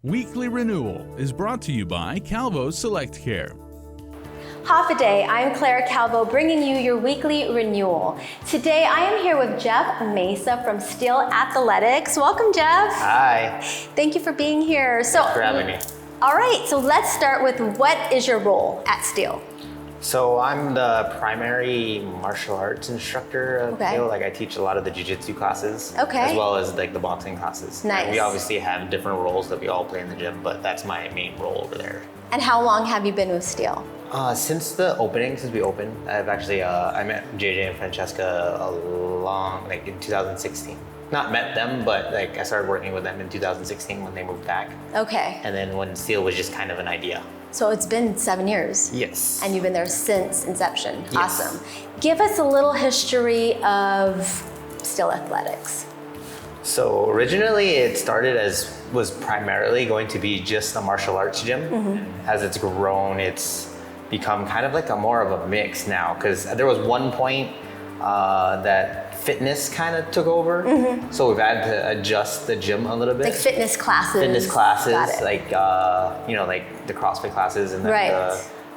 Weekly Renewal is brought to you by Calvo Select Care. Half a day, I'm Claire Calvo bringing you your weekly renewal. Today I am here with Jeff Mesa from Steel Athletics. Welcome, Jeff. Hi. Thank you for being here. Thanks for having me. All right, so let's start with what is your role at Steel? So I'm the primary martial arts instructor at Steel. Like I teach a lot of the jiu-jitsu classes, as well as like the boxing classes. Nice. And we obviously have different roles that we all play in the gym, but that's my main role over there. And how long have you been with Steel? Since we opened, I've actually, I met JJ and Francesca in 2016. Not met them, but like I started working with them in 2016 when they moved back. Okay. And then when Steel was just kind of an idea. So it's been 7 years. Yes. And you've been there since inception. Yes. Awesome. Give us a little history of Steel Athletics. So originally it started was primarily going to be just a martial arts gym. Mm-hmm. As it's grown, it's become kind of like more of a mix now, because there was one point that fitness kind of took over. Mm-hmm. So we've had to adjust the gym a little bit. Like fitness classes. Like like the CrossFit classes, and then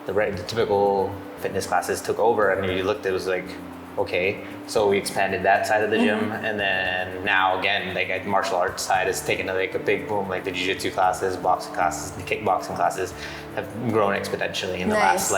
the typical fitness classes took over, and you looked, it was like, okay, so we expanded that side of the gym, and then now again, like the martial arts side has taken a big boom. Like the jiu-jitsu classes, boxing classes, the kickboxing classes have grown exponentially in the last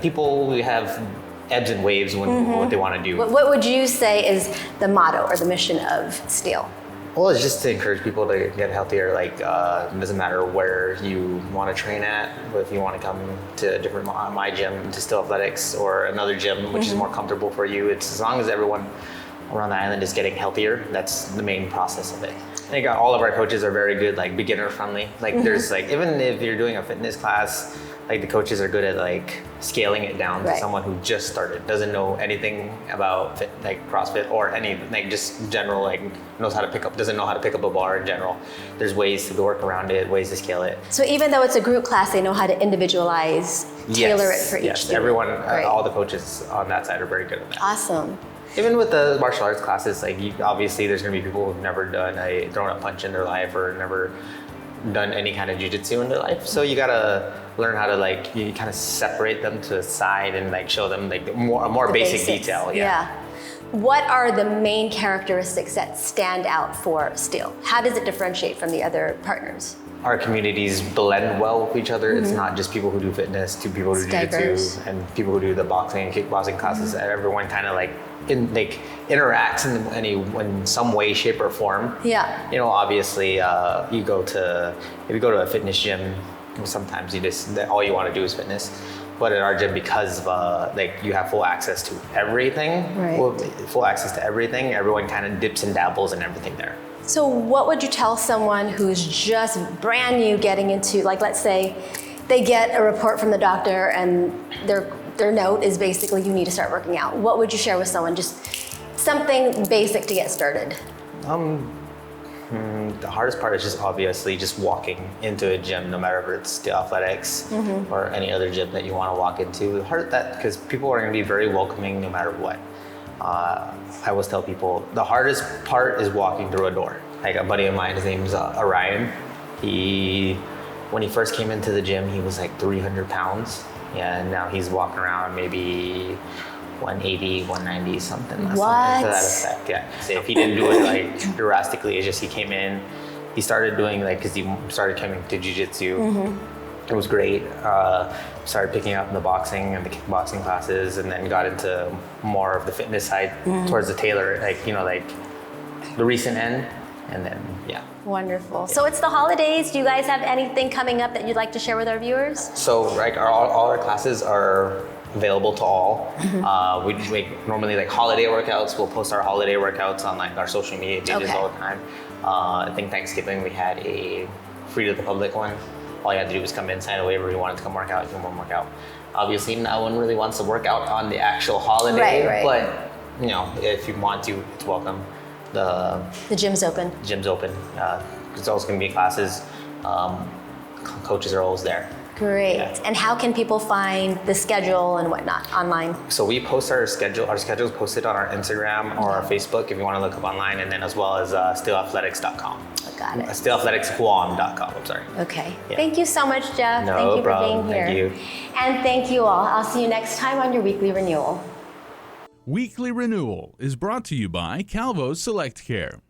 people have ebbs and waves when what they want to do. What would you say is the motto or the mission of Steel? Well, it's just to encourage people to get healthier. Like, it doesn't matter where you want to train at, but if you want to come to a different, my gym, to Steel Athletics, or another gym which is more comfortable for you, it's as long as everyone around the island is getting healthier, that's the main process of it. I think all of our coaches are very good, like beginner friendly. Like there's like, even if you're doing a fitness class, like the coaches are good at like scaling it down to someone who just started, doesn't know anything about CrossFit or any, like just general, like doesn't know how to pick up a bar in general. There's ways to work around it, ways to scale it. So even though it's a group class, they know how to individualize, tailor it for each student. Everyone, all the coaches on that side are very good at that. Awesome. Even with the martial arts classes, like obviously there's gonna be people who've never done thrown a punch in their life or never done any kind of jiu-jitsu in their life. So you gotta learn how to you kind of separate them to the side and show them a more basic detail. Yeah. What are the main characteristics that stand out for Steel? How does it differentiate from the other partners? Our communities blend well with each other. It's not just people who do fitness, to people who do jiu-jitsu, and people who do the boxing and kickboxing classes. Everyone kind of interacts in some way, shape, or form. Yeah. Obviously, if you go to a fitness gym, sometimes all you want to do is fitness. But at our gym, because you have full access to everything, everyone kind of dips and dabbles in everything there. So what would you tell someone who's just brand new getting into, let's say they get a report from the doctor and their note is basically you need to start working out. What would you share with someone? Just something basic to get started. The hardest part is just obviously just walking into a gym, no matter if it's Steel Athletics or any other gym that you want to walk into. Because people are going to be very welcoming no matter what. I always tell people the hardest part is walking through a door. Like a buddy of mine, his name's Orion. When he first came into the gym, he was 300 pounds. Yeah, and now he's walking around maybe 180, 190, something to that effect. Yeah. So if he didn't do it drastically, it's just he came in, he started doing because he started coming to jiu-jitsu. It was great. Started picking up in the boxing and the kickboxing classes, and then got into more of the fitness side towards the tailor, the recent end, and then Wonderful. Yeah. So it's the holidays. Do you guys have anything coming up that you'd like to share with our viewers? So all our classes are available to all. We make normally holiday workouts. We'll post our holiday workouts on our social media pages all the time. I think Thanksgiving we had a free to the public one. All you had to do was come in, sign a waiver. You wanted to come work out, you can work out. Obviously, no one really wants to work out on the actual holiday, but if you want to, it's welcome. The gym's open. Gym's open. There's always going to be classes. Coaches are always there. Great. Yeah. And how can people find the schedule and whatnot online? So we post our schedule. Our schedule is posted on our Instagram or our Facebook if you want to look up online, and then as well as steelathletics.com. Got it. StillAthleticsGuam.com. I'm sorry. Okay. Yeah. Thank you so much, Jeff. No thank you problem. for being here. Thank you. And thank you all. I'll see you next time on your weekly renewal. Weekly Renewal is brought to you by Calvo Select Care.